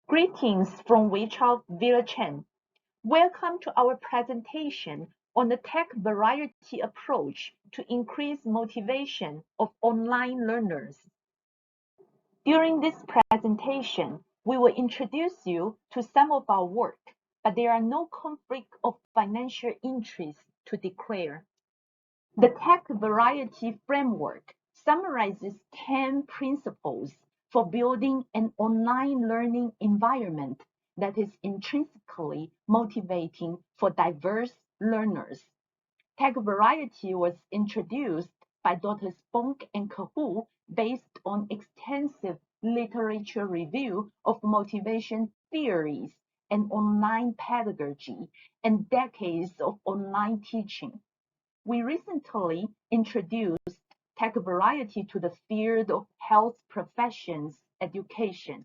Greetings from Weichao, Vera Chen. Welcome to our presentation on the TEC-VARIETY approach to increase motivation of online learners. During this presentation, we will introduce you to some of our work, but there are no conflict of financial interest to declare. The TEC-VARIETY framework summarizes 10 principles for building an online learning environment that is intrinsically motivating for diverse learners. TEC-VARIETY was introduced by Drs. Bonk and Kahu based on extensive literature review of motivation theories and online pedagogy and decades of online teaching. We recently introduced TEC-VARIETY to the field of health professions education.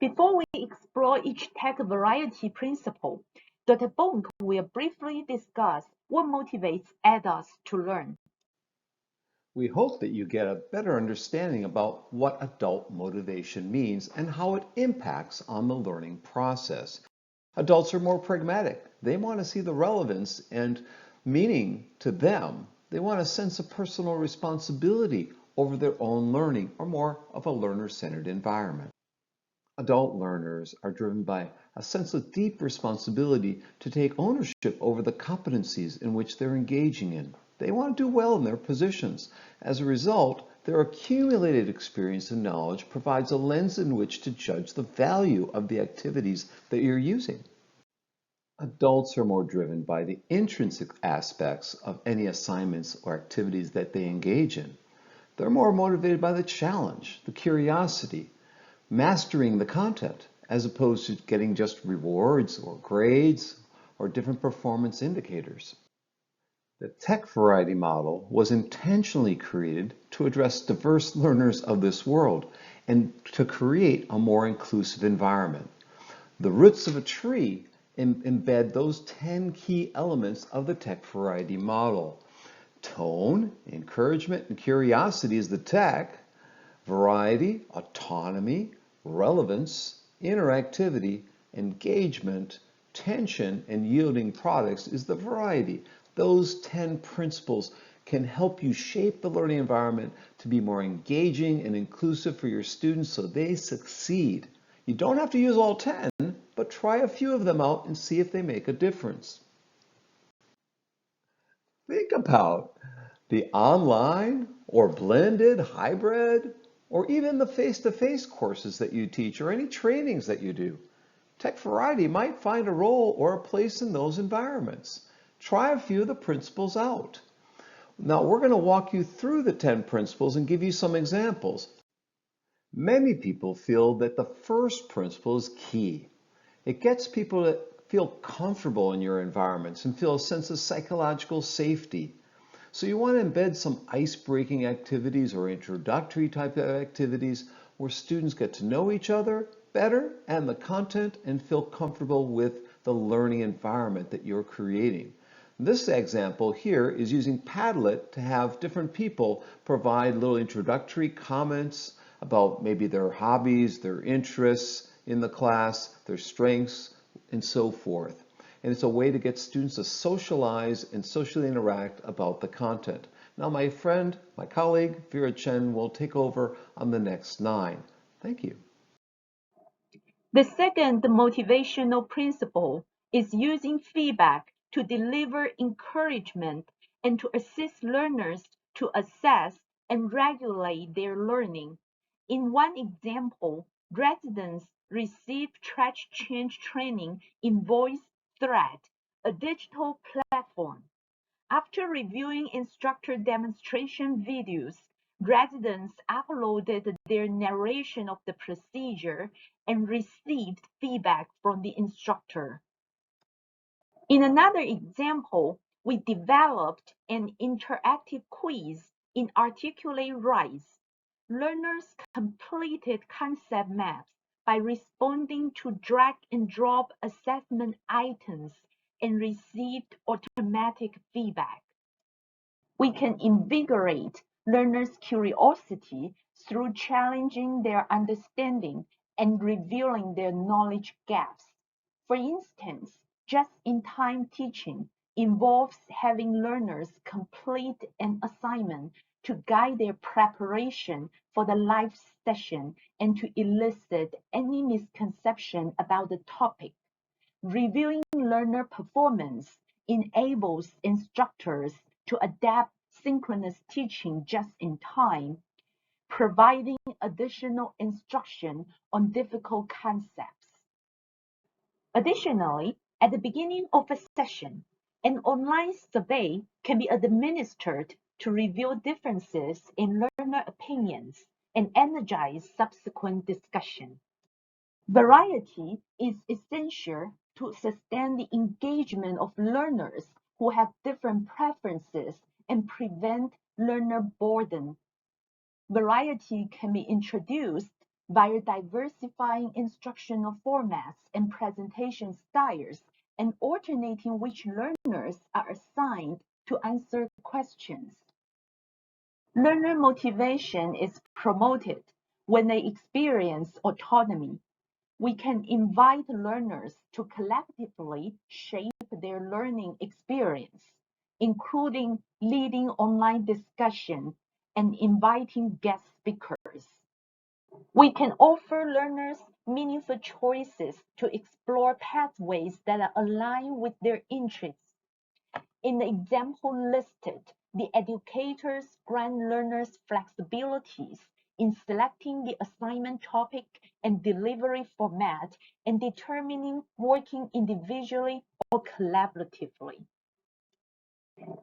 Before we explore each TEC-VARIETY principle, Dr. Bonk will briefly discuss what motivates adults to learn. We hope that you get a better understanding about what adult motivation means and how it impacts on the learning process. Adults are more pragmatic. They want to see the relevance and meaning to them. They want a sense of personal responsibility over their own learning or more of a learner-centered environment. Adult learners are driven by a sense of deep responsibility to take ownership over the competencies in which they're engaging in. They want to do well in their positions. As a result, their accumulated experience and knowledge provides a lens in which to judge the value of the activities that you're using. Adults are more driven by the intrinsic aspects of any assignments or activities that they engage in. They're more motivated by the challenge, the curiosity, mastering the content, as opposed to getting just rewards or grades or different performance indicators. The TEC-VARIETY model was intentionally created to address diverse learners of this world and to create a more inclusive environment. The roots of a tree embed those 10 key elements of the TEC-VARIETY model. Tone, encouragement, and curiosity is the TEC. Variety, autonomy, relevance, interactivity, engagement, tension, and yielding products is the variety. Those 10 principles can help you shape the learning environment to be more engaging and inclusive for your students so they succeed. You don't have to use all 10, but try a few of them out and see if they make a difference. Think about the online or blended, hybrid, or even the face-to-face courses that you teach or any trainings that you do. TEC-VARIETY might find a role or a place in those environments. Try a few of the principles out. Now we're going to walk you through the 10 principles and give you some examples. Many people feel that the first principle is key. It gets people to feel comfortable in your environments and feel a sense of psychological safety. So you want to embed some ice-breaking activities or introductory type of activities where students get to know each other better and the content and feel comfortable with the learning environment that you're creating. This example here is using Padlet to have different people provide little introductory comments about maybe their hobbies, their interests in the class, their strengths, and so forth. And it's a way to get students to socialize and socially interact about the content. Now my friend, my colleague, Vera Chen, will take over on the next 9. Thank you. The second motivational principle is using feedback to deliver encouragement and to assist learners to assess and regulate their learning. In one example, residents received trash change training in VoiceThread, a digital platform. After reviewing instructor demonstration videos, residents uploaded their narration of the procedure and received feedback from the instructor. In another example, we developed an interactive quiz in Articulate Rise. Learners completed concept maps by responding to drag and drop assessment items and received automatic feedback. We can invigorate learners' curiosity through challenging their understanding and revealing their knowledge gaps. For instance, just-in-time teaching involves having learners complete an assignment to guide their preparation for the live session and to elicit any misconception about the topic. Reviewing learner performance enables instructors to adapt synchronous teaching just in time, providing additional instruction on difficult concepts. Additionally, at the beginning of a session, an online survey can be administered to reveal differences in learner opinions and energize subsequent discussion. Variety is essential to sustain the engagement of learners who have different preferences and prevent learner boredom. Variety can be introduced via diversifying instructional formats and presentation styles and alternating which learners are assigned to answer questions. Learner motivation is promoted when they experience autonomy. We can invite learners to collectively shape their learning experience, including leading online discussion and inviting guest speakers. We can offer learners meaningful choices to explore pathways that are aligned with their interests. In the example listed, the educators grant learners flexibilities in selecting the assignment topic and delivery format and determining working individually or collaboratively.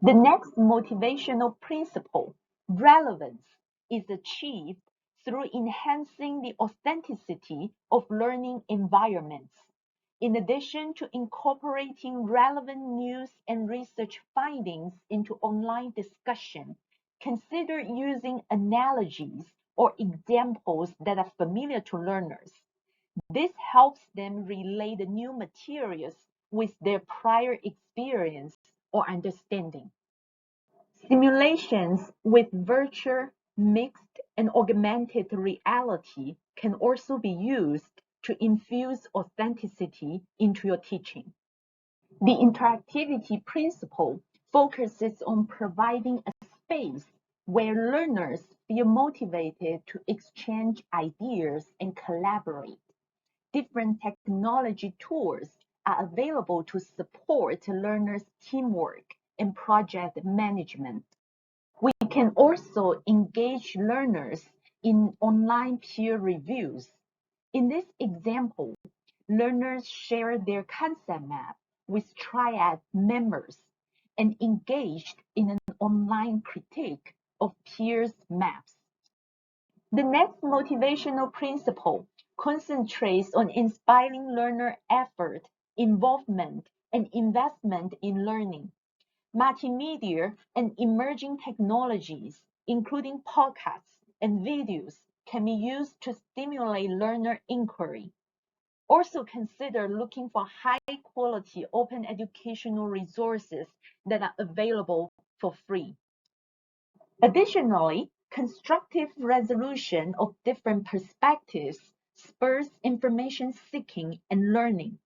The next motivational principle, relevance, is achieved through enhancing the authenticity of learning environments. In addition to incorporating relevant news and research findings into online discussion, consider using analogies or examples that are familiar to learners. This helps them relate the new materials with their prior experience or understanding. Simulations with virtual, mixed, and augmented reality can also be used to infuse authenticity into your teaching. The interactivity principle focuses on providing a space where learners feel motivated to exchange ideas and collaborate. Different technology tools are available to support learners' teamwork and project management. We can also engage learners in online peer reviews. In this example, learners share their concept map with triad members and engaged in an online critique of peers' maps. The next motivational principle concentrates on inspiring learner effort, involvement, and investment in learning. Multimedia and emerging technologies, including podcasts and videos, can be used to stimulate learner inquiry. Also consider looking for high-quality open educational resources that are available for free. Additionally, constructive resolution of different perspectives spurs information seeking and learning.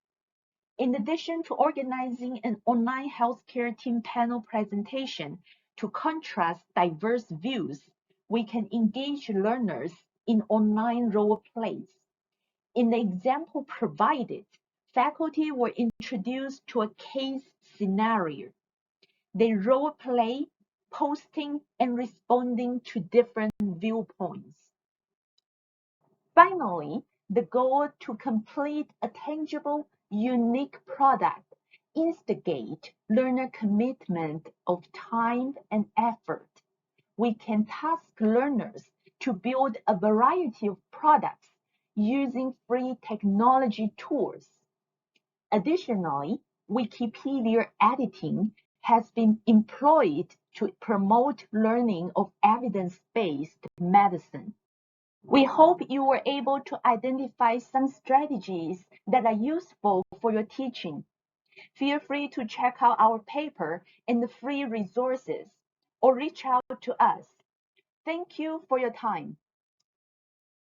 In addition to organizing an online healthcare team panel presentation to contrast diverse views, we can engage learners in online role plays. In the example provided, faculty were introduced to a case scenario. They role play, posting and responding to different viewpoints. Finally, the goal to complete a tangible, unique product instigate learner commitment of time and effort. We can task learners to build a variety of products using free technology tools. Additionally, Wikipedia editing has been employed to promote learning of evidence-based medicine. We hope you were able to identify some strategies that are useful for your teaching. Feel free to check out our paper and the free resources or reach out to us. Thank you for your time.